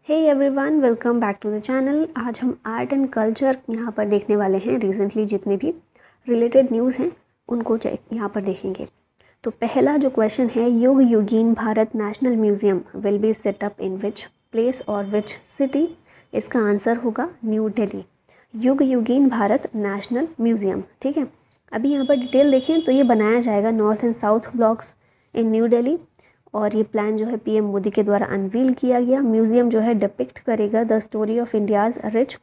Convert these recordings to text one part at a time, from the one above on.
Hey everyone, welcome back to the channel. आज हम art and culture यहाँ पर देखने वाले हैं। रिसेंटली जितने भी रिलेटेड न्यूज़ हैं उनको यहाँ पर देखेंगे। तो पहला जो क्वेश्चन है, Yug Yugeen Bharat national museum will be set up in which place और विच सिटी। इसका आंसर होगा new Delhi. Yug Yugeen Bharat national museum, ठीक है। अभी यहाँ पर डिटेल देखें तो ये बनाया जाएगा north and south blocks in new Delhi, और ये प्लान जो है पीएम मोदी के द्वारा अनवील किया गया। म्यूजियम जो है डिपिक्ट करेगा the story of India's rich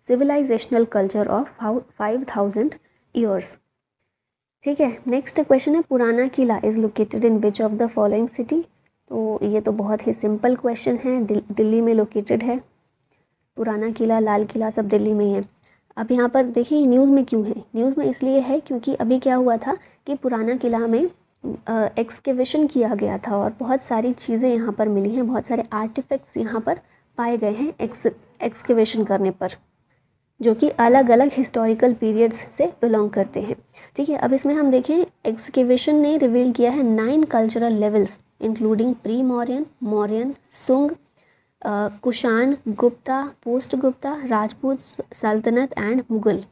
civilizational culture of 5000 years, ठीक है। नेक्स्ट क्वेश्चन है, Purana Qila is located in which of the following city. तो ये तो बहुत ही सिंपल क्वेश्चन है, दिल्ली में लोकेटेड है। पुराना किला, लाल किला सब दिल्ली में ही है। अब यहाँ पर देखिए न्यूज़ में क्यों है, न्यूज़ में इसलिए है क्योंकि अभी क्या हुआ था कि पुराना किला में एक्सकेवेशन किया गया था और बहुत सारी चीज़ें यहाँ पर मिली हैं, बहुत सारे आर्टिफैक्ट्स यहाँ पर पाए गए हैं एक्सकेवेशन करने पर, जो कि अलग अलग हिस्टोरिकल पीरियड्स से बिलोंग करते हैं, ठीक है। अब इसमें हम देखें, एक्सकेवेशन ने रिवील किया है 9 cultural levels including pre Mauryan, Mauryan, सुंग, कुषाण, गुप्ता, पोस्ट गुप्ता, राजपूत सल्तनत एंड मुगल।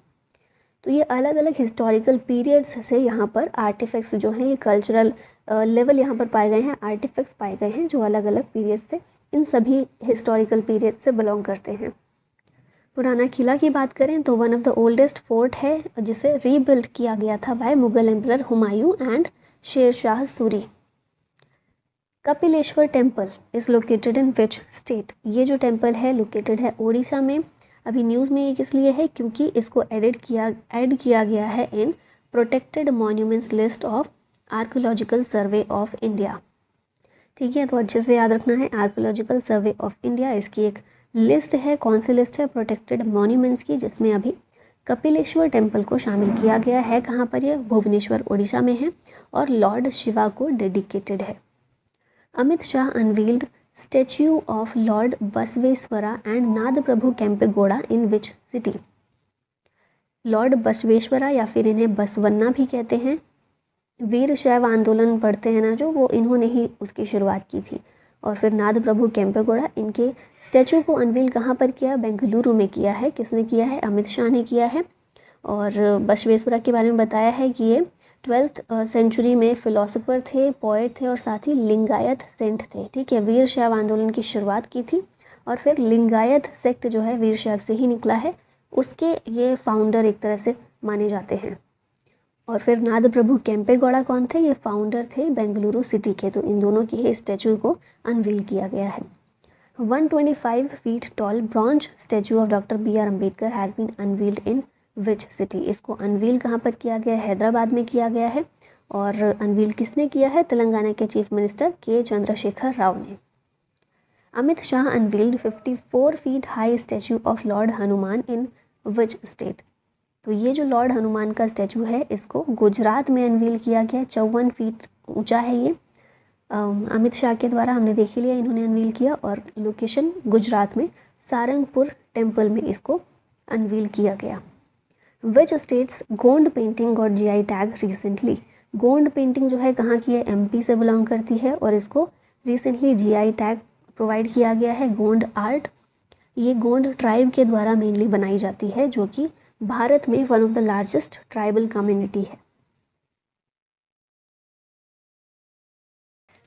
तो ये अलग अलग हिस्टोरिकल पीरियड्स से यहाँ पर आर्टिफैक्ट्स जो हैं, ये कल्चरल लेवल यहाँ पर पाए गए हैं, आर्टिफैक्ट्स पाए गए हैं जो अलग अलग पीरियड से, इन सभी हिस्टोरिकल पीरियड से बिलोंग करते हैं। पुराना किला की बात करें तो one of the oldest fort है जिसे रीबिल्ड किया गया था by Mughal emperor Humayun and Sher Shah Suri. Kapileshwar temple is located in which state. ये जो टेम्पल है लोकेटेड है उड़ीसा में। अभी न्यूज़ में ये किस लिए है, क्योंकि इसको ऐड किया गया है इन protected monuments list of archaeological survey of India, ठीक है। तो अच्छे से याद रखना है, आर्कियोलॉजिकल सर्वे ऑफ इंडिया इसकी एक लिस्ट है। कौन सी लिस्ट है? प्रोटेक्टेड मॉन्यूमेंट्स की, जिसमें अभी कपिलेश्वर टेम्पल को शामिल किया गया है। कहाँ पर? यह भुवनेश्वर उड़ीसा में है और लॉर्ड शिवा को डेडिकेटेड है। Amit Shah unveiled statue of Lord Basaveshwara and नाद प्रभु केम्पेगौड़ा इन विच सिटी। लॉर्ड बसवेश्वरा या फिर इन्हें बसवन्ना भी कहते हैं, वीर शैव आंदोलन पढ़ते हैं ना जो, वो इन्होंने ही उसकी शुरुआत की थी। और फिर नाद प्रभु केम्पेगौड़ा, इनके स्टैचू को अनवील कहाँ पर किया? बेंगलुरु में किया है। किसने किया है? अमित शाह ने किया है। और बसवेश्वरा के बारे में बताया है कि ये 12th सेंचुरी में फिलोसोफर थे, पोएट थे और साथ ही लिंगायत सेंट थे, ठीक है। वीर शैव आंदोलन की शुरुआत की थी और फिर लिंगायत सेक्ट जो है वीर शैव से ही निकला है, उसके ये फाउंडर एक तरह से माने जाते हैं। और फिर नाद प्रभु केम्पेगौड़ा कौन थे? ये फाउंडर थे बेंगलुरु सिटी के। तो इन दोनों की ही स्टैचू को अनवील किया गया है। 125 feet tall bronze statue of doctor BR Ambedkar has been unveiled in which city. इसको अनवील कहाँ पर किया गया है? हैदराबाद में किया गया है। और अनवील किसने किया है? तेलंगाना के चीफ मिनिस्टर के चंद्रशेखर राव ने। Amit Shah unveiled 54 feet high statue of Lord Hanuman in which state. तो ये जो लॉर्ड हनुमान का स्टैचू है इसको गुजरात में अनवील किया गया। 54 फीट ऊंचा है ये। अमित शाह के द्वारा हमने देख लिया, इन्होंने अनवील किया, और लोकेशन गुजरात में सारंगपुर टेम्पल में इसको अनवील किया गया। विच स्टेट्स गोंड पेंटिंग और GI tag recently. Gond painting जो है कहाँ की है? MP से बिलोंग करती है और इसको रिसेंटली GI टैग प्रोवाइड किया गया है। गोंड आर्ट, ये गोंड ट्राइब के द्वारा मेनली बनाई जाती है, जो कि भारत में one of the largest tribal community है।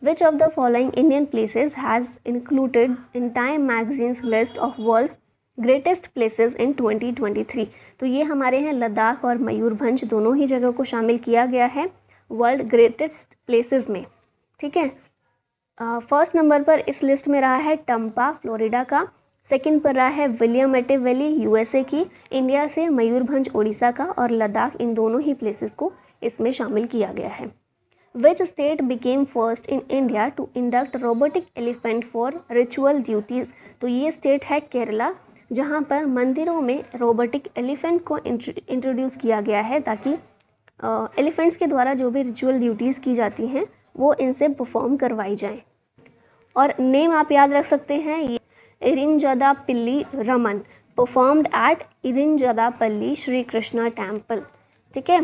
Which of the following Indian places has included in Time Magazine's list of world's greatest places in 2023। तो ये हमारे हैं लद्दाख और मयूरभंज, दोनों ही जगह को शामिल किया गया है वर्ल्ड ग्रेटेस्ट प्लेसेस में, ठीक है। फर्स्ट नंबर पर इस लिस्ट में रहा है टम्पा फ्लोरिडा का, सेकंड पर रहा है विलियमटे वैली USA की, इंडिया से मयूरभंज उड़ीसा का, और लद्दाख, इन दोनों ही प्लेसेस को इसमें शामिल किया गया है। Which state became first in India to induct robotic elephant for ritual duties। तो ये स्टेट है केरला, जहाँ पर मंदिरों में रोबोटिक एलिफेंट को इंट्रोड्यूस किया गया है, ताकि एलिफेंट्स के द्वारा जो भी रिचुअल ड्यूटीज़ की जाती हैं वो इनसे परफॉर्म करवाई जाएं। और नेम आप याद रख सकते हैं, ये Irinjadappilly Raman, performed at Irinjadappilly Shri Krishna temple, ठीक है।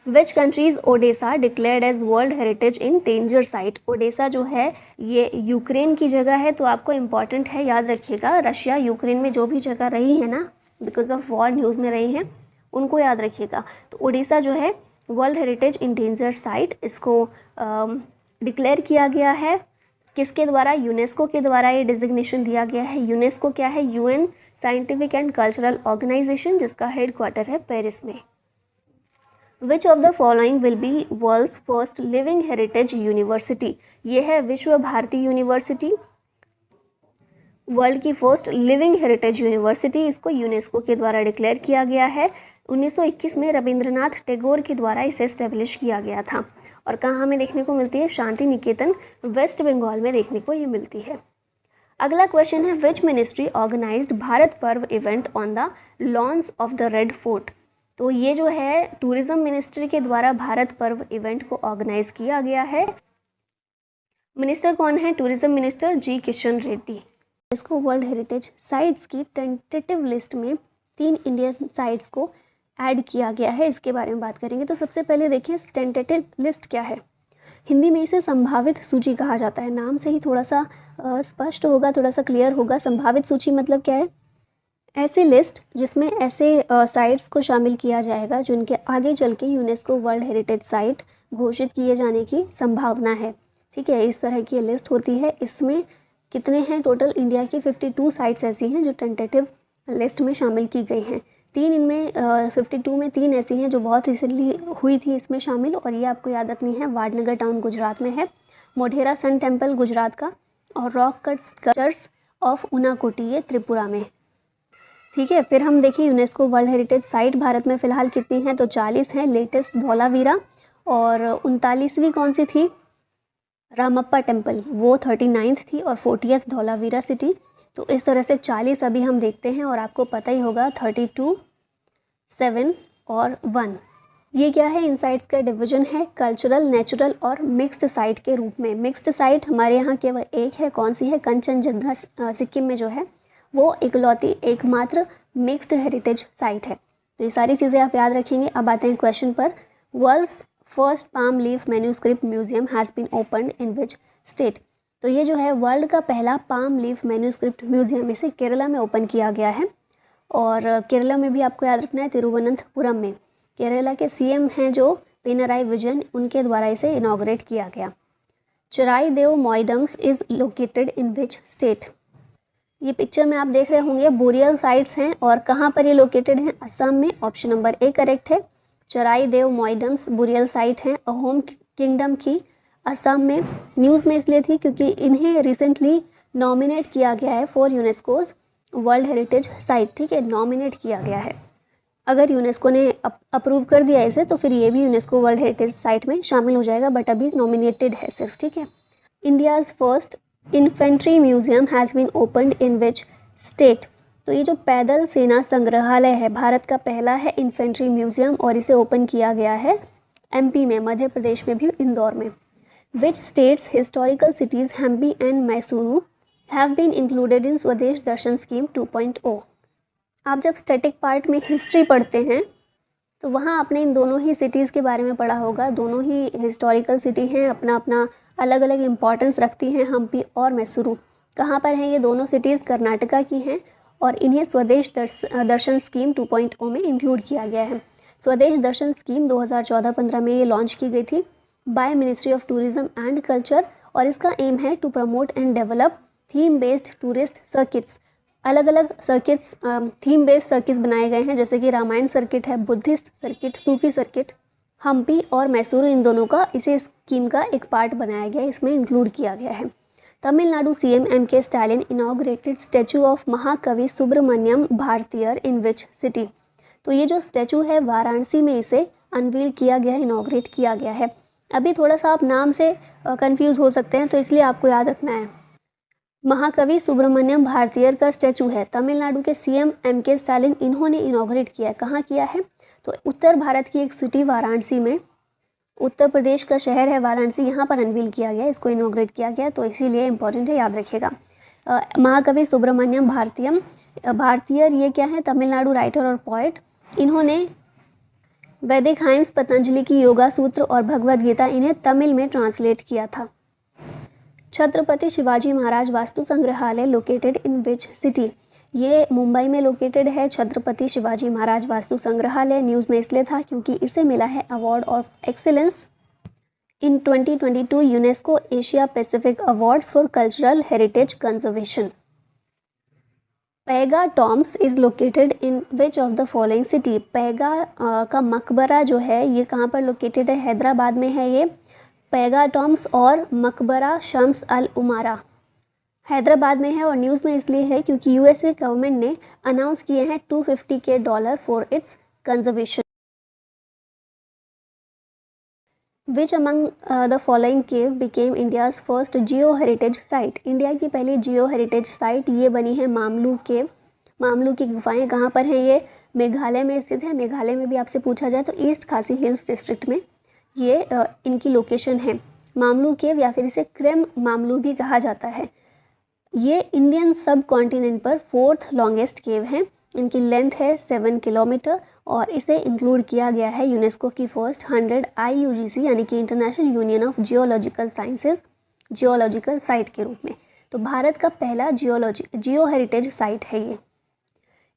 Which countries Odesa declared as world heritage in danger site. Odesa जो है ये यूक्रेन की जगह है, तो आपको इम्पॉर्टेंट है, याद रखिएगा। रशिया यूक्रेन में जो भी जगह रही है ना, बिकॉज ऑफ वॉर न्यूज़ में रही हैं, उनको याद रखिएगा। तो ओडिशा जो है world heritage in danger site, इसको डिक्लेयर किया गया है। किसके द्वारा? यूनेस्को के द्वारा ये डिजिग्नेशन दिया गया है। यूनेस्को क्या है? UN scientific and cultural organisation, जिसका हेडक्वार्टर है पेरिस में। Which of the following will be world's first living heritage university. ये है विश्व भारती यूनिवर्सिटी, वर्ल्ड की फर्स्ट लिविंग हेरिटेज यूनिवर्सिटी। इसको यूनेस्को के द्वारा डिक्लेयर किया गया है। 1921 में रविंद्रनाथ टैगोर के द्वारा इसे एस्टेब्लिश किया गया था। और कहाँ हमें देखने को मिलती है? शांति निकेतन, वेस्ट बंगाल में देखने को ये मिलती है। अगला क्वेश्चन है, which ministry organised Bharat Parv event on the lawns of the Red Fort. तो ये जो है टूरिज्म मिनिस्ट्री के द्वारा भारत पर्व इवेंट को ऑर्गेनाइज किया गया है। मिनिस्टर कौन है? टूरिज्म मिनिस्टर जी किशन रेड्डी। इसको वर्ल्ड हेरिटेज साइट्स की टेंटेटिव लिस्ट में 3 इंडियन साइट्स को ऐड किया गया है। इसके बारे में बात करेंगे। तो सबसे पहले देखिए टेंटेटिव लिस्ट क्या है। हिंदी में इसे संभावित सूची कहा जाता है। नाम से ही थोड़ा सा स्पष्ट होगा, थोड़ा सा क्लियर होगा। संभावित सूची मतलब क्या है? ऐसी लिस्ट जिसमें ऐसे साइट्स को शामिल किया जाएगा जिनके आगे चल के यूनेस्को वर्ल्ड हेरिटेज साइट घोषित किए जाने की संभावना है। ठीक है, इस तरह की लिस्ट होती है। इसमें कितने हैं टोटल? इंडिया की 52 साइट्स ऐसी हैं जो टेंटेटिव लिस्ट में शामिल की गई हैं। 3 इनमें 52 में 3 ऐसी हैं जो बहुत रिसेंटली हुई थी इसमें शामिल, और ये आपको याद रखनी है। वाडनगर टाउन गुजरात में है, मोढेरा सन टेम्पल गुजरात का, और rock cut sculptures of Unakoti ये त्रिपुरा में। ठीक है, फिर हम देखिए UNESCO world heritage site Bharat में फ़िलहाल कितनी हैं? तो 40 हैं। लेटेस्ट धौलावीरा, और 39वीं कौन सी थी? रामप्पा टेम्पल, वो 39th थी, और 40th धौलावीरा सिटी। तो इस तरह से 40 अभी हम देखते हैं, और आपको पता ही होगा 32, 7 और 1 ये क्या है? इन साइट्स का डिवीजन है कल्चरल, नेचुरल और मिक्स्ड साइट के रूप में। मिक्स्ड साइट हमारे यहाँ केवल एक है, कौन सी है? कंचनजंगा सिक्किम में जो है वो इकलौती एकमात्र मिक्स्ड हेरिटेज साइट है। तो ये सारी चीज़ें आप याद रखेंगे। अब आते हैं क्वेश्चन पर। World's first palm leaf manuscript museum has been opened in which state. तो ये जो है वर्ल्ड का पहला पाम लीफ मैन्यूस्क्रिप्ट म्यूजियम, इसे केरला में ओपन किया गया है। और केरला में भी आपको याद रखना है, तिरुवनंतपुरम में। केरला के सीएम हैं जो पिनराई विजयन, उनके द्वारा इसे इनॉग्रेट किया गया। Charaideo moidams is located in which state. ये पिक्चर में आप देख रहे होंगे बोरियल साइट्स हैं, और कहाँ पर ये लोकेटेड हैं? असम में। ऑप्शन नंबर ए करेक्ट है। चराई देव मॉइडम्स बोरियल साइट हैं अहोम किंगडम की, असम में। न्यूज़ में इसलिए थी क्योंकि इन्हें रिसेंटली नॉमिनेट किया गया है for UNESCO's world heritage site. ठीक है, नॉमिनेट किया गया है। अगर यूनेस्को ने अप्रूव कर दिया इसे तो फिर ये भी यूनेस्को वर्ल्ड हेरिटेज साइट में शामिल हो जाएगा, बट अभी नॉमिनेटेड है सिर्फ। ठीक है। India's first infantry museum has been opened in which state. तो ये जो पैदल सेना संग्रहालय है भारत का पहला है इन्फेंट्री म्यूजियम, और इसे ओपन किया गया है एमपी में, मध्य प्रदेश में भी, इंदौर में। Which state's historical cities Hampi and Mysuru have been included in Swadesh Darshan scheme 2.0। आप जब स्टैटिक पार्ट में हिस्ट्री पढ़ते हैं तो वहाँ आपने इन दोनों ही सिटीज़ के बारे में पढ़ा होगा। दोनों ही हिस्टोरिकल सिटी हैं, अपना अपना अलग अलग इम्पॉर्टेंस रखती हैं। हम्पी और मैसूरू कहाँ पर हैं? ये दोनों सिटीज़ कर्नाटका की हैं, और इन्हें स्वदेश दर्शन स्कीम 2.0 में इंक्लूड किया गया है। स्वदेश दर्शन स्कीम 2014-15 में ये लॉन्च की गई थी by ministry of tourism and culture, और इसका एम है to promote and develop theme based tourist circuits. अलग अलग सर्किट्स, थीम बेस्ड सर्किट्स बनाए गए हैं, जैसे कि रामायण सर्किट है, बुद्धिस्ट सर्किट, सूफी सर्किट। हम्पी और मैसूरू इन दोनों का इसे स्कीम का एक पार्ट बनाया गया है, इसमें इंक्लूड किया गया है। Tamil Nadu CM MK. Stalin inaugurated statue of महाकवि सुब्रमण्यम भारतीयर इन विच सिटी। तो ये जो स्टैचू है वाराणसी में इसे अनवील किया गया है, इनॉग्रेट किया गया है। अभी थोड़ा सा आप नाम से कंफ्यूज हो सकते हैं, तो इसलिए आपको याद रखना है महाकवि सुब्रमण्यम भारतीयर का स्टैचू है तमिलनाडु के सीएम एम.के. स्टालिन, इन्होंने इनॉग्रेट किया है। कहाँ किया है? तो उत्तर भारत की एक सिटी वाराणसी में, उत्तर प्रदेश का शहर है वाराणसी, यहाँ पर अनवील किया गया, इसको इनॉग्रेट किया गया, तो इसीलिए इंपॉर्टेंट है, याद रखिएगा। महाकवि सुब्रमण्यम भारतीयर ये क्या है? तमिलनाडु राइटर और पोएट। इन्होंने वैदिक हाइम्स, पतंजलि की योगा सूत्र और भगवद गीता, इन्हें तमिल में ट्रांसलेट किया था। छत्रपति शिवाजी महाराज वास्तु संग्रहालय लोकेटेड इन विच सिटी, ये मुंबई में लोकेटेड है। छत्रपति शिवाजी महाराज वास्तु संग्रहालय न्यूज़ में इसलिए था क्योंकि इसे मिला है award of excellence in 2022 UNESCO Asia Pacific awards for cultural heritage conservation. Paigah tombs is located in which of the following city, Paigah का मकबरा जो है ये कहाँ पर लोकेटेड है, हैदराबाद में है ये। पैगा टॉम्स और मकबरा शम्स अल उमारा हैदराबाद में है और न्यूज़ में इसलिए है क्योंकि यूएसए गवर्नमेंट ने अनाउंस किए हैं $250 for its conservation. Which among the following cave became India's first Jio heritage site, India की पहली जियो हेरिटेज साइट ये बनी है मामलू केव। मामलू की गुफाएं कहाँ पर हैं, ये मेघालय में स्थित है। मेघालय में भी आपसे पूछा जाए तो ईस्ट खासी हिल्स डिस्ट्रिक्ट में ये इनकी लोकेशन है। मामलू केव या फिर इसे क्रेम मामलू भी कहा जाता है। ये इंडियन सब कॉन्टिनेंट पर 4th लॉन्गेस्ट केव है। इनकी लेंथ है 7 किलोमीटर और इसे इंक्लूड किया गया है यूनेस्को की फर्स्ट 100 IUGC यानी कि international union of geological sciences geological site के रूप में। तो भारत का पहला जियो हेरिटेज साइट है ये।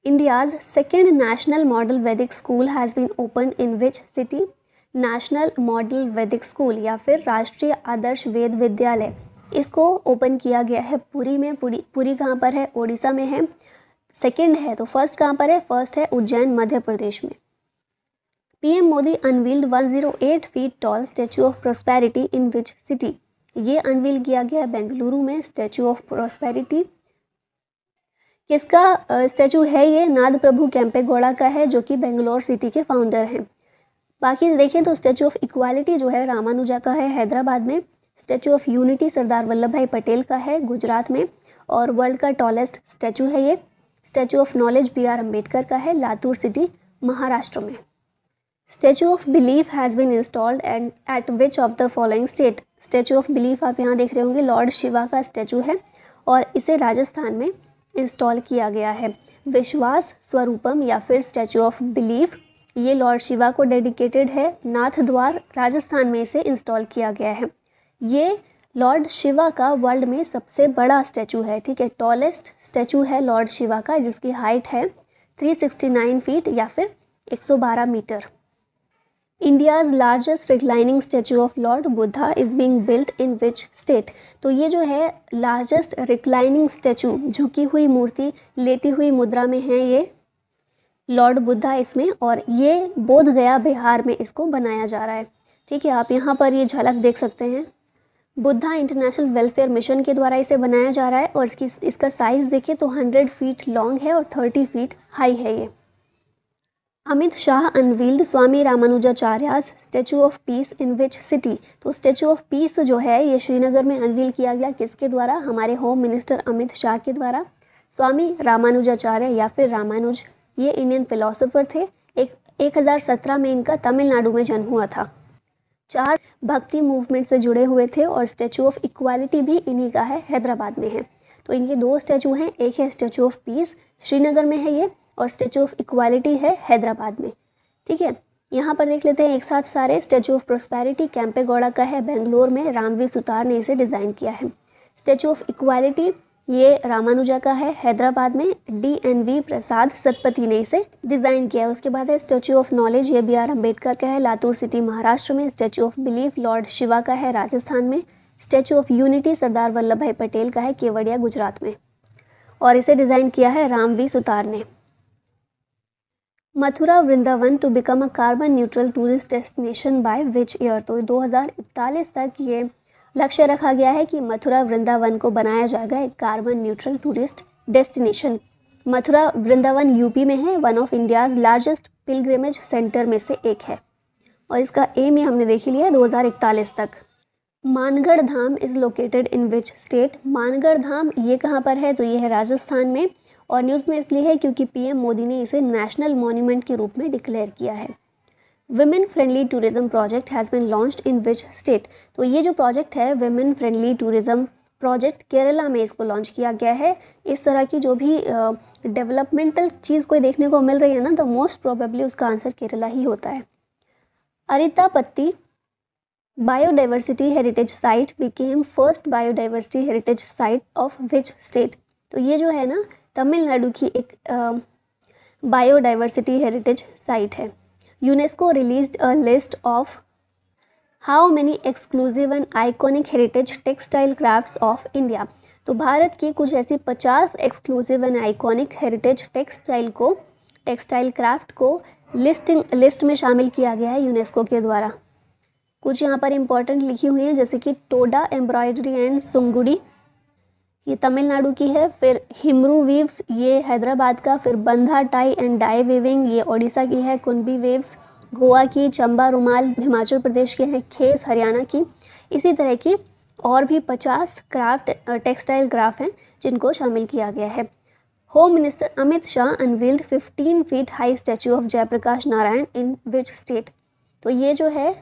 India's second national model Vedic school has been opened in which city, national model Vedic school या फिर राष्ट्रीय आदर्श वेद विद्यालय, इसको ओपन किया गया है पुरी में। पुरी कहाँ पर है, ओडिशा में है। सेकंड है तो फर्स्ट कहाँ पर है, फर्स्ट है उज्जैन मध्य प्रदेश में। PM Modi unveiled 108 feet tall statue of prosperity in which city, ये अनवील किया गया बेंगलुरु में स्टैचू ऑफ प्रॉस्पेरिटी। किसका स्टैचू है ये, नाद प्रभु केम्पेगौड़ा का है जो कि बेंगलोर सिटी के फाउंडर हैं। बाकी देखें तो स्टैचू ऑफ इक्वालिटी जो है रामानुजा का है हैदराबाद में। Statue of unity Sardar Vallabh भाई पटेल का है गुजरात में और वर्ल्ड का टॉलेस्ट स्टैचू है ये। Statue of knowledge BR Ambedkar का है लातूर सिटी महाराष्ट्र में। Statue of belief has been installed and at which of the following state, statue of belief आप यहाँ देख रहे होंगे लॉर्ड शिवा का स्टैचू है और इसे राजस्थान में इंस्टॉल किया गया है। विश्वास स्वरूपम या फिर स्टैचू ऑफ बिलीफ ये लॉर्ड शिवा को डेडिकेटेड है, नाथ द्वार राजस्थान में इसे इंस्टॉल किया गया है। ये लॉर्ड शिवा का वर्ल्ड में सबसे बड़ा स्टैचू है, ठीक है, टॉलेस्ट स्टैचू है लॉर्ड शिवा का जिसकी हाइट है 369 फीट या फिर 112 metre. India's largest reclining statue of Lord Buddha is being built in which state, तो ये जो है लार्जेस्ट रिक्लाइनिंग स्टैचू झुकी हुई मूर्ति लेटी हुई मुद्रा में है ये लॉर्ड बुद्धा इसमें, और ये बोध गया बिहार में इसको बनाया जा रहा है। ठीक है, आप यहाँ पर ये झलक देख सकते हैं। बुद्धा इंटरनेशनल वेलफेयर मिशन के द्वारा इसे बनाया जा रहा है और इसका साइज़ देखिए तो 100 फीट लॉन्ग है और 30 फीट हाई है ये। Amit Shah unveiled Swami Ramanujacharya's statue of peace in which city, तो स्टैचू ऑफ पीस जो है ये श्रीनगर में अनवील किया गया किसके द्वारा, हमारे होम मिनिस्टर अमित शाह के द्वारा। स्वामी रामानुजाचार्य या फिर रामानुज ये इंडियन फिलोसोफर थे। 1017 में इनका तमिलनाडु में जन्म हुआ था। 4 भक्ति मूवमेंट से जुड़े हुए थे और स्टैचू ऑफ इक्वालिटी भी इन्हीं का है, हैदराबाद में है। तो इनके 2 स्टैचू हैं, एक है स्टैचू ऑफ पीस श्रीनगर में है ये और स्टैचू ऑफ इक्वालिटी है हैदराबाद में। ठीक है, यहाँ पर देख लेते हैं एक साथ सारे। स्टैचू ऑफ प्रोस्पेरिटी केम्पेगौड़ा का है बेंगलोर में, रामवी सुतार ने इसे डिज़ाइन किया है। स्टैचू ऑफ इक्वालिटी ये रामानुजा का है हैदराबाद में, DNV प्रसाद सतपथी ने इसे डिज़ाइन किया है। उसके बाद है स्टैचू ऑफ नॉलेज ये BR अम्बेडकर का है लातूर सिटी महाराष्ट्र में। Statue of belief Lord Shiva का है राजस्थान में। Statue of unity Sardar Vallabh भाई पटेल का है केवड़िया गुजरात में और इसे डिज़ाइन किया है रामवी सुतार ने। Mathura Vrindavan to become a carbon neutral tourist destination by which year, तो 2041 तक ये लक्ष्य रखा गया है कि मथुरा वृंदावन को बनाया जाएगा एक carbon neutral tourist destination. Mathura Vrindavan UP में है, one of India's largest pilgrimage centre में से एक है और इसका एम ये हमने देख लिया है 2041 तक। Mangarh Dham is located in which state, Mangarh Dham ये कहाँ पर है, तो ये है राजस्थान में और न्यूज़ में इसलिए है क्योंकि PM मोदी ने इसे नेशनल मॉन्यूमेंट के रूप में डिक्लेयर किया है। Women friendly tourism project has been launched in which state, तो ये जो प्रोजेक्ट है women friendly tourism project Kerala में इसको लॉन्च किया गया है। इस तरह की जो भी डेवलपमेंटल चीज़ कोई देखने को मिल रही है ना, तो मोस्ट प्रोबेबली उसका आंसर केरला ही होता है। Arittapatti biodiversity heritage site became first biodiversity heritage site of which state? तो ये जो है ना तमिलनाडु की एक बायोडाइवर्सिटी हेरिटेज साइट है। UNESCO released a list of how many exclusive and iconic heritage textile crafts of India? तो भारत की कुछ ऐसी 50 exclusive and iconic heritage textile craft को लिस्ट में शामिल किया गया है यूनेस्को के द्वारा। कुछ यहाँ पर इंपॉर्टेंट लिखी हुई हैं, जैसे कि टोडा एम्ब्रॉयडरी एंड सुंगुड़ी, ये तमिलनाडु की है। फिर हिमरू वीव्स, ये हैदराबाद का। फिर बंधा टाई एंड डाई वीविंग, ये ओडिशा की है। कुंबी वेव्स गोवा की। चंबा रुमाल हिमाचल प्रदेश के हैं। खेस हरियाणा की। इसी तरह की और भी 50 टेक्सटाइल क्राफ्ट हैं जिनको शामिल किया गया है। Home minister Amit Shah unveiled 15 feet high statue of Jayaprakash Narayan in which state? तो ये जो है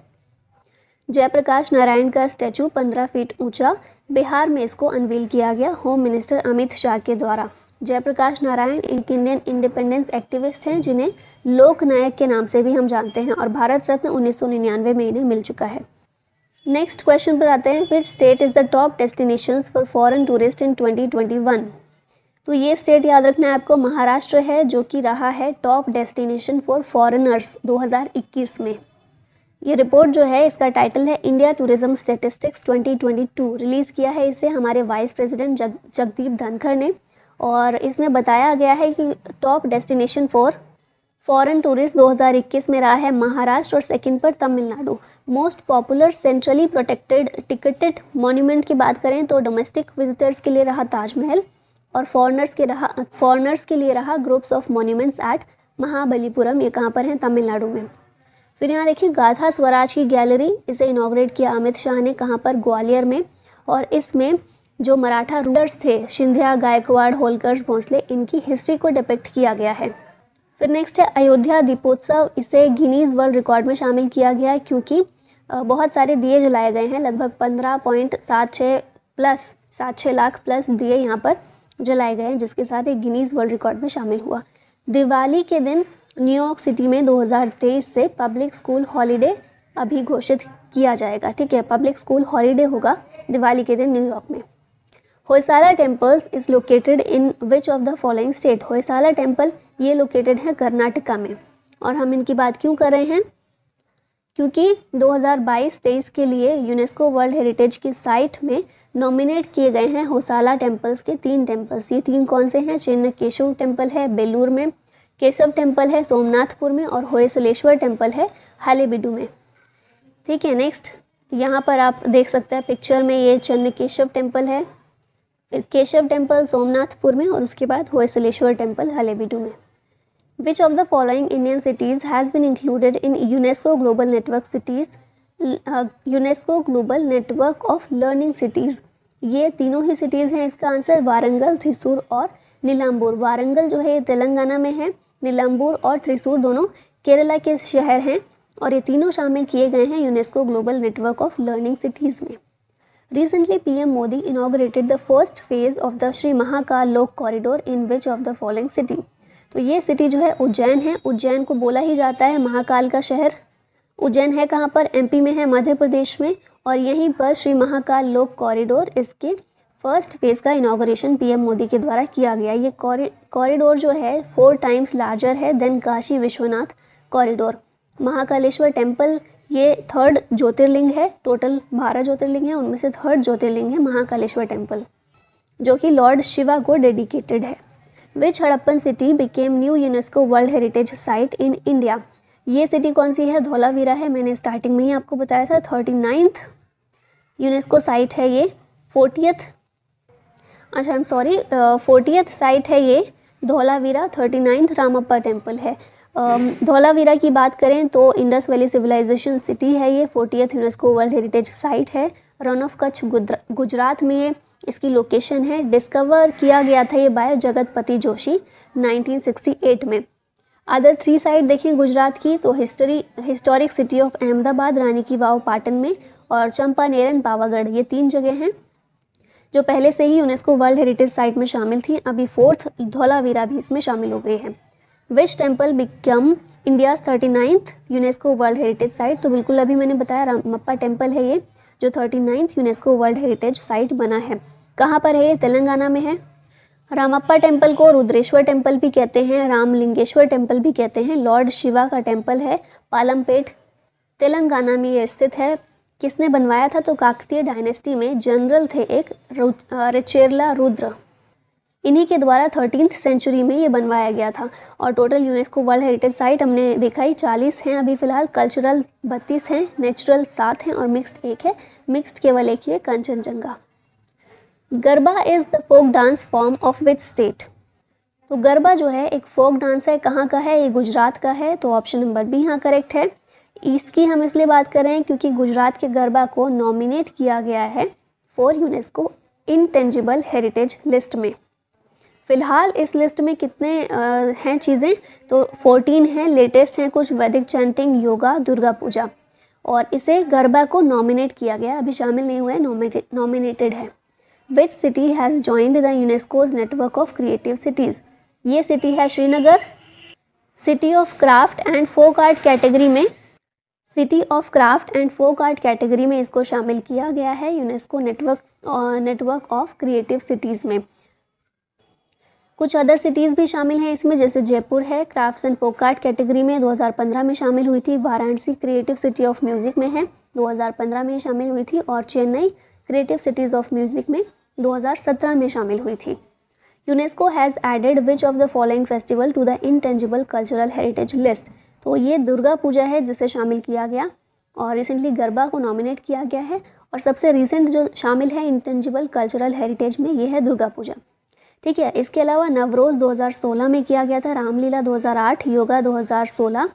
जयप्रकाश नारायण का स्टैचू 15 फीट ऊंचा, बिहार में इसको अनवील किया गया होम मिनिस्टर अमित शाह के द्वारा। जयप्रकाश नारायण एक इंडियन इंडिपेंडेंस एक्टिविस्ट हैं जिन्हें लोक नायक के नाम से भी हम जानते हैं और भारत रत्न 1999 में इन्हें मिल चुका है। नेक्स्ट क्वेश्चन पर आते हैं, which state is the top destinations for foreign tourist in 2021? तो ये स्टेट याद रखना है आपको, महाराष्ट्र है, जो कि रहा है टॉप डेस्टिनेशन फॉर फॉरेनर्स 2021 में। ये रिपोर्ट जो है इसका टाइटल है इंडिया टूरिज्म स्टैटिस्टिक्स 2022। रिलीज़ किया है इसे हमारे वाइस प्रेसिडेंट जगदीप धनखड़ ने, और इसमें बताया गया है कि top destination for foreign tourist 2021 में रहा है महाराष्ट्र और सेकंड पर Tamil Nadu. Most popular centrally protected ticketed monument की बात करें तो डोमेस्टिक विजिटर्स के लिए रहा ताजमहल और फॉरनर्स के लिए रहा groups of monuments at Mahabalipuram. ये कहाँ पर हैं? तमिलनाडु में। फिर यहाँ देखिए गाथा स्वराज की गैलरी, इसे इनॉग्रेट किया अमित शाह ने, कहाँ पर? ग्वालियर में। और इसमें जो मराठा रूलर्स थे सिंधिया, गायकवाड़, होलकर्स, भोंसले, इनकी हिस्ट्री को डिपिक्ट किया गया है। फिर नेक्स्ट है अयोध्या दीपोत्सव, इसे गिनीज वर्ल्ड रिकॉर्ड में शामिल किया गया है क्योंकि बहुत सारे दिए जलाए गए हैं, लगभग 15.76 लाख प्लस दिए यहाँ पर जलाए गए हैं, जिसके साथ एक गिनीज वर्ल्ड रिकॉर्ड में शामिल हुआ। दिवाली के दिन न्यूयॉर्क सिटी में 2023 से पब्लिक स्कूल हॉलीडे अभी घोषित किया जाएगा। ठीक है, पब्लिक स्कूल हॉलीडे होगा दिवाली के दिन न्यूयॉर्क में। Hoysala temples is located in which of the following state? Hoysala temple ये लोकेटेड है कर्नाटका में। और हम इनकी बात क्यों कर रहे हैं? क्योंकि 2022-23 के लिए यूनेस्को वर्ल्ड हेरिटेज की साइट में नॉमिनेट किए गए हैं होयसाला टेम्पल्स के 3 टेम्पल्स। ये 3 कौन से हैं? चिन्नकेशव टेम्पल है बेलूर में, केशव टेम्पल है सोमनाथपुर में, और होयसलेश्वर टेम्पल है हालेबिडु में। ठीक है, नेक्स्ट यहाँ पर आप देख सकते हैं पिक्चर में, ये चिन्नकेशव टेम्पल है, फिर केशव टेम्पल सोमनाथपुर में, और उसके बाद होयसलेश्वर टेम्पल हालेबिडु में। Which of the following Indian cities has been included in UNESCO global network of learning cities? ये तीनों ही सिटीज़ हैं। इसका आंसर वारंगल, थ्रिसूर और नीलाम्बूर। वारंगल जो है ये तेलंगाना में है, नीलाम्बूर और थ्रिसूर दोनों केरला के शहर हैं, और ये तीनों शामिल किए गए हैं UNESCO global network of learning cities में। Recently PM Modi inaugurated the first phase of the Shri Mahakal Lok corridor in which of the following city? तो ये सिटी जो है उज्जैन है। उज्जैन को बोला ही जाता है महाकाल का शहर। उज्जैन है कहाँ पर? एमपी में है, मध्य प्रदेश में, और यहीं पर श्री महाकाल लोक कॉरिडोर, इसके फर्स्ट फेज़ का इनॉग्रेशन पीएम मोदी के द्वारा किया गया। ये कॉरिडोर जो है 4 टाइम्स लार्जर है than Kashi Vishwanath corridor. Mahakaleshwar temple ये 3rd ज्योतिर्लिंग है, टोटल 12 ज्योतिर्लिंग है, उनमें से 3rd ज्योतिर्लिंग है महाकालेश्वर टेम्पल, जो कि लॉर्ड शिवा को डेडिकेटेड है। Which Harappan city became new UNESCO world heritage site in India? ये सिटी कौन सी है? धौलावीरा है। मैंने स्टार्टिंग में ही आपको बताया था 39th यूनेस्को साइट है ये। 40th साइट है ये धौलावीरा। 39th रामप्पा टेम्पल है। धौलावीरा की बात करें तो इंडस वैली सिविलाइजेशन सिटी है ये। 40th UNESCO world heritage site है। रन ऑफ कच्छ गुजरात में ये इसकी लोकेशन है। डिस्कवर किया गया था ये बाय जगतपति जोशी 1968 में। अदर 3 साइट देखें गुजरात की तो हिस्टोरिक सिटी ऑफ अहमदाबाद, रानी की वाव पाटन में, और चंपानेरन पावागढ़, ये 3 जगह हैं जो पहले से ही यूनेस्को वर्ल्ड हेरिटेज साइट में शामिल थी। अभी 4th धौलावीरा भी इसमें शामिल हो गई है। Which temple become India 39th UNESCO world heritage site. तो बिल्कुल अभी मैंने बताया रामप्पा टेम्पल है ये, जो 39th UNESCO world heritage site बना है। कहाँ पर है ये? तेलंगाना में है। रामप्पा टेम्पल को रुद्रेश्वर टेम्पल भी कहते हैं, रामलिंगेश्वर टेम्पल भी कहते हैं। लॉर्ड शिवा का टेम्पल है, पालमपेट तेलंगाना में ये स्थित है। किसने बनवाया था? तो काकतीय डायनेस्टी में जनरल थे एक रेचेरला रुद्र, इन्हीं के द्वारा 13th सेंचुरी में ये बनवाया गया था। और total UNESCO world heritage site हमने देखा ही 40 हैं अभी फ़िलहाल, कल्चरल 32 हैं, नेचुरल 7 हैं और मिक्स्ड 1 है। मिक्स्ड केवल एक ही है, Kanchenjunga. Garba is the folk dance form of which state. तो गरबा जो है एक फोक डांस है, कहाँ का है? ये गुजरात का है, तो ऑप्शन नंबर बी यहाँ करेक्ट है। इसकी हम इसलिए बात कर रहे हैं क्योंकि गुजरात के गरबा को नॉमिनेट किया गया है for UNESCO intangible heritage list में। फ़िलहाल इस लिस्ट में कितने हैं चीज़ें? तो 14 हैं, लेटेस्ट हैं कुछ, वैदिक चैंटिंग, योगा, दुर्गा पूजा, और इसे गरबा को नॉमिनेट किया गया, अभी शामिल नहीं हुआ है, नॉमिनेटेड है। Which city has joined the UNESCO's network of creative cities. ये सिटी है Srinagar. City of craft and folk art category में, city of craft and folk art category में इसको शामिल किया गया है UNESCO network of creative cities में। कुछ अदर सिटीज़ भी शामिल हैं इसमें, जैसे जयपुर है, crafts and folk art category में 2015 में शामिल हुई थी। Varanasi creative city of music में है, 2015 में शामिल हुई थी। और Chennai creative cities of music में 2017 में शामिल हुई थी। UNESCO has added which of the following festival to the intangible cultural heritage list. तो ये दुर्गा पूजा है जिसे शामिल किया गया, और रिसेंटली गरबा को नॉमिनेट किया गया है, और सबसे रिसेंट जो शामिल है इंटेंजिबल कल्चरल हेरिटेज में ये है दुर्गा पूजा। ठीक है, इसके अलावा नवरोज़ 2016 में किया गया था, रामलीला 2008, योगा 2016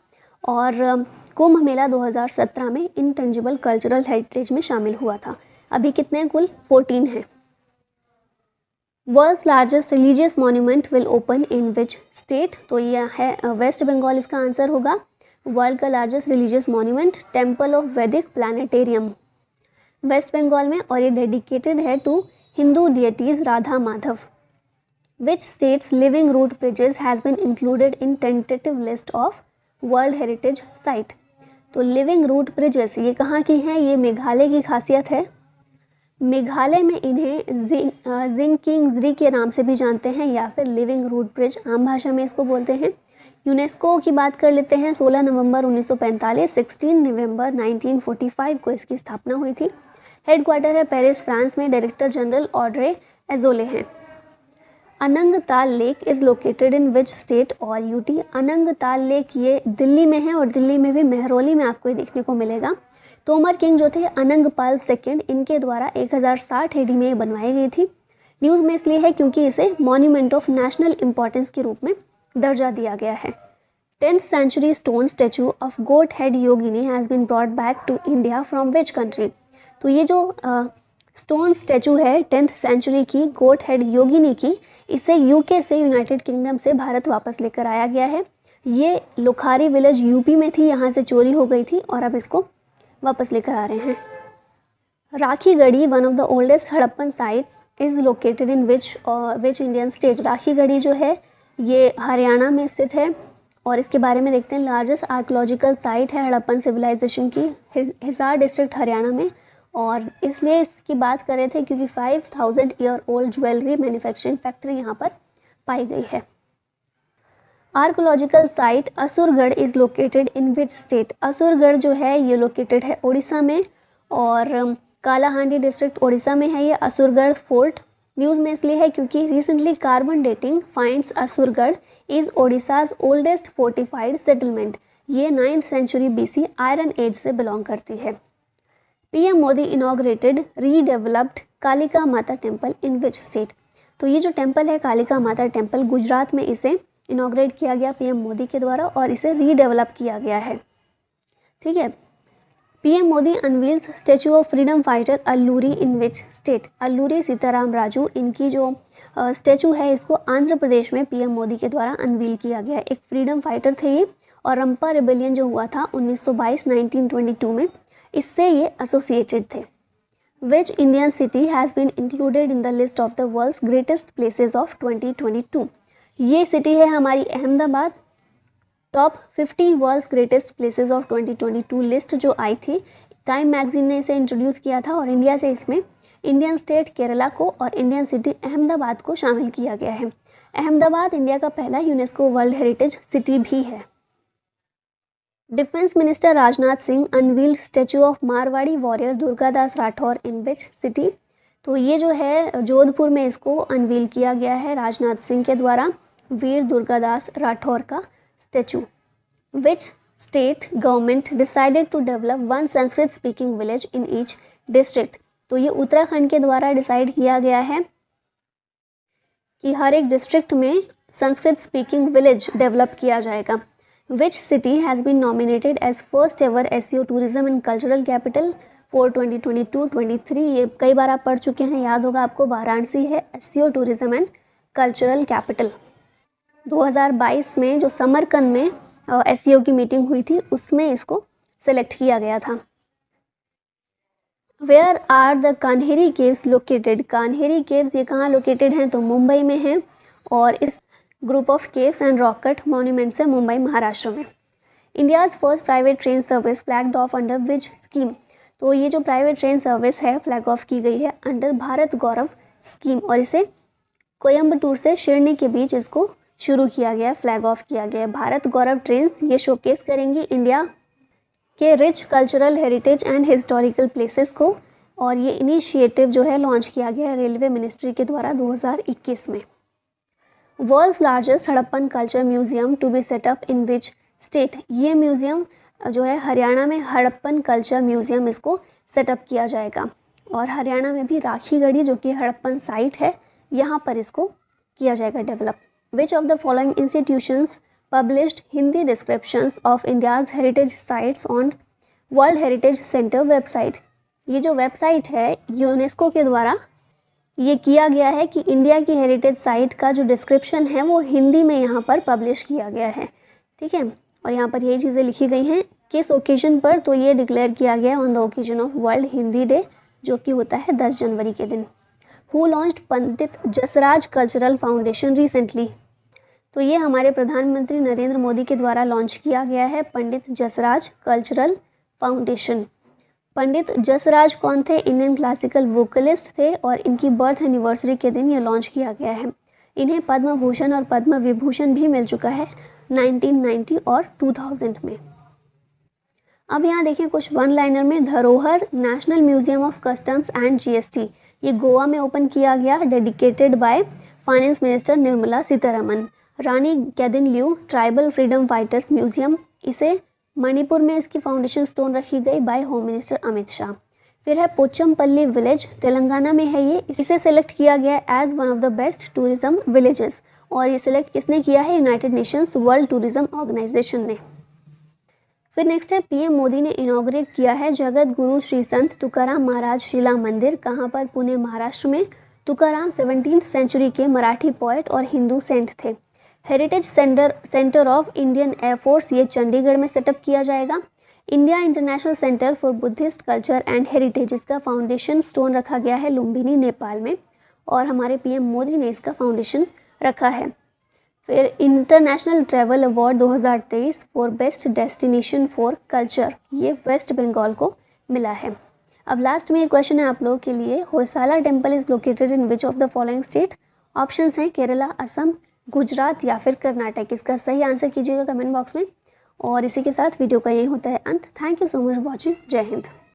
और कुंभ मेला 2017 में इंटेंजिबल कल्चरल हेरिटेज में शामिल हुआ था। अभी कितने हैं? कुल 14 हैं। World's largest religious monument will open in which state. तो यह है वेस्ट बंगाल, इसका आंसर होगा। वर्ल्ड का largest religious monument temple of Vedic planetarium, West Bengal में, और ये डेडिकेटेड है to Hindu deities Radha Madhav. Which state's living root bridges has been included in tentative list of World Heritage Site? तो लिविंग रूट ब्रिजेस ये कहाँ की हैं? ये मेघालय की खासियत है। मेघालय में इन्हें जिंगकिंगजरी के नाम से भी जानते हैं, या फिर लिविंग रूट ब्रिज आम भाषा में इसको बोलते हैं। यूनेस्को की बात कर लेते हैं। 16 नवंबर 1945, 16 नवंबर 1945 को इसकी स्थापना हुई थी। हेडक्वार्टर है पेरिस, फ्रांस में। डायरेक्टर जनरल ऑड्रे एजोले हैं। Anangtal lake is located in which state और यूटी। अनंगताल लेक ये दिल्ली में है, और दिल्ली में भी मेहरौली में आपको ये देखने को मिलेगा। तोमर किंग जो थे अनंगपाल सेकंड, इनके द्वारा 1060 एडी में ये बनवाई गई थी। न्यूज़ में इसलिए है क्योंकि इसे मॉन्यूमेंट ऑफ नेशनल इंपॉर्टेंस के रूप में दर्जा दिया गया है। 10th century stone statue of goat head yogini has been brought back to India from which country. तो ये जो स्टोन स्टैचू है 10th सेंचुरी की गोट हेड योगिनी की, इसे यूके से, यूनाइटेड किंगडम से भारत वापस लेकर आया गया है। ये लुखारी विलेज यूपी में थी, यहाँ से चोरी हो गई थी और अब इसको वापस लेकर आ रहे हैं। Rakhi Garhi, one of the oldest Harappan sites, is located in which Indian state. Rakhi Garhi जो है ये हरियाणा में स्थित है, और इसके बारे में देखते हैं। लार्जेस्ट आर्कोलॉजिकल साइट है हड़प्पन सिविलाइजेशन की, हिसार डिस्ट्रिक्ट हरियाणा में, और इसलिए इसकी बात कर रहे थे क्योंकि 5000 year old jewellery manufacturing factory यहाँ पर पाई गई है। Archaeological site Asurgarh is located in which state. Asurgarh जो है ये लोकेटेड है उड़ीसा में, और कालाहांडी डिस्ट्रिक्ट उड़ीसा में है ये असुरगढ़ फोर्ट। न्यूज़ में इसलिए है क्योंकि recently carbon dating finds Asurgarh is Odisha's oldest fortified settlement. ये 9th century BC iron age से बिलोंग करती है। PM Modi inaugurated redeveloped Kalika Mata temple in which state. तो ये जो टेम्पल है कालिका माता टेम्पल, गुजरात में इसे इनॉग्रेट किया गया पीएम मोदी के द्वारा, और इसे रीडेवलप किया गया है। ठीक है। PM Modi unveils statue of freedom fighter Alluri in which state. Alluri Sitaram Raju, इनकी जो स्टैचू है इसको आंध्र प्रदेश में पीएम मोदी के द्वारा अनवील किया गया। एक फ्रीडम फाइटर थे ये, और रंपा रिबेलियन जो हुआ था 1922 में, इससे ये एसोसिएटेड थे। Which Indian city has been included in the list of the world's greatest places of 2022। ये सिटी है हमारी Ahmedabad, top 50 world's greatest places of 2022 list जो आई थी, टाइम मैगजीन ने इसे इंट्रोड्यूस किया था और इंडिया से इसमें इंडियन स्टेट केरला को और इंडियन सिटी अहमदाबाद को शामिल किया गया है। अहमदाबाद इंडिया का पहला यूनेस्को वर्ल्ड हेरिटेज सिटी भी है। Defence minister Rajnath Singh unveiled statue of Marwari warrior Durgadas Rathore in which city. तो ये जो है जोधपुर में इसको अनवील किया गया है राजनाथ सिंह के द्वारा, वीर दुर्गादास राठौर का statue. Which state government decided to develop one Sanskrit speaking village in each district. तो ये उत्तराखंड के द्वारा डिसाइड किया गया है कि हर एक डिस्ट्रिक्ट में संस्कृत स्पीकिंग विलेज डेवलप किया जाएगा। Which city has been nominated as first ever SEO tourism and cultural capital for 2022-23। ये कई बार आप पढ़ चुके हैं, याद होगा आपको। वाराणसी है SEO tourism and cultural capital. 2022 में जो समरकंद में SEO की मीटिंग हुई थी उसमें इसको सेलेक्ट किया गया था। Where are the Kanheri caves located. Kanheri caves ये कहाँ लोकेटेड हैं, तो मुंबई में हैं और इस group of caves and rock cut monuments है मुंबई महाराष्ट्र में। India's first private train service flagged of under which scheme. तो ये जो प्राइवेट ट्रेन सर्विस है फ्लैग ऑफ की गई है अंडर भारत गौरव स्कीम और इसे कोयम्बटूर से शिरडी के बीच इसको शुरू किया गया, फ्लैग ऑफ किया गया। भारत गौरव ट्रेन ये शोकेस करेंगी इंडिया के rich cultural heritage and historical places को और ये इनिशिएटिव जो है लॉन्च किया गया है रेलवे मिनिस्ट्री के द्वारा 2021 में। World's largest Harappan culture museum to be set up in which state. ये म्यूजियम जो है हरियाणा में हड़प्पन कल्चर म्यूजियम इसको सेटअप किया जाएगा और हरियाणा में भी राखीगढ़ी जो कि हड़प्पन साइट है यहाँ पर इसको किया जाएगा develop. Which of the following institutions published Hindi descriptions of India's heritage sites on world heritage centre website. ये जो वेबसाइट है यूनेस्को के द्वारा ये किया गया है कि इंडिया की हेरिटेज साइट का जो डिस्क्रिप्शन है वो हिंदी में यहाँ पर पब्लिश किया गया है, ठीक है। और यहाँ पर यही चीज़ें लिखी गई हैं किस ओकेजन पर, तो ये डिक्लेयर किया गया on the occasion of world Hindi day जो कि होता है 10 जनवरी के दिन। Who launched Pandit Jasraj cultural foundation recently. तो ये हमारे प्रधानमंत्री नरेंद्र मोदी के द्वारा लॉन्च किया गया है पंडित जसराज कल्चरल फाउंडेशन। पंडित जसराज कौन थे, इंडियन क्लासिकल वोकलिस्ट थे और इनकी बर्थ एनिवर्सरी के दिन ये लॉन्च किया गया है। इन्हें पद्म भूषण और पद्म विभूषण भी मिल चुका है 1990 और 2000 में। अब यहाँ देखिए कुछ वन लाइनर में। Dharohar national museum of customs and GST ये गोवा में ओपन किया गया, dedicated by finance minister Nirmala Sitharaman. Rani Gaidinliu tribal freedom fighters museum, इसे मणिपुर में इसकी फाउंडेशन स्टोन रखी गई by home minister Amit Shah. फिर है पोचमपल्ली विलेज, तेलंगाना में है ये, इसे सेलेक्ट किया गया as one of the best tourism villages और ये सिलेक्ट किसने किया है, United Nations World Tourism Organisation ने। फिर नेक्स्ट है PM मोदी ने इनॉग्रेट किया है जगत गुरु श्री संत तुकाराम महाराज शिला मंदिर, कहाँ पर, पुणे महाराष्ट्र में। तुकाराम 17th सेंचुरी के मराठी पोएट और हिंदू सेंट थे। Heritage centre of Indian air force ये चंडीगढ़ में सेटअप किया जाएगा। India international centre for Buddhist culture and heritage इसका फाउंडेशन स्टोन रखा गया है लुम्बिनी नेपाल में और हमारे PM मोदी ने इसका फाउंडेशन रखा है। फिर international travel award 2023 for best destination for culture ये वेस्ट बंगाल को मिला है। अब लास्ट में ये क्वेश्चन है आप लोगों के लिए, Hoysala temple is located in which of the following state. Options हैं केरला, असम, गुजरात या फिर कर्नाटक। इसका सही आंसर कीजिएगा कमेंट बॉक्स में। और इसी के साथ वीडियो का यही होता है अंत। Thank you so much for watching. जय हिंद।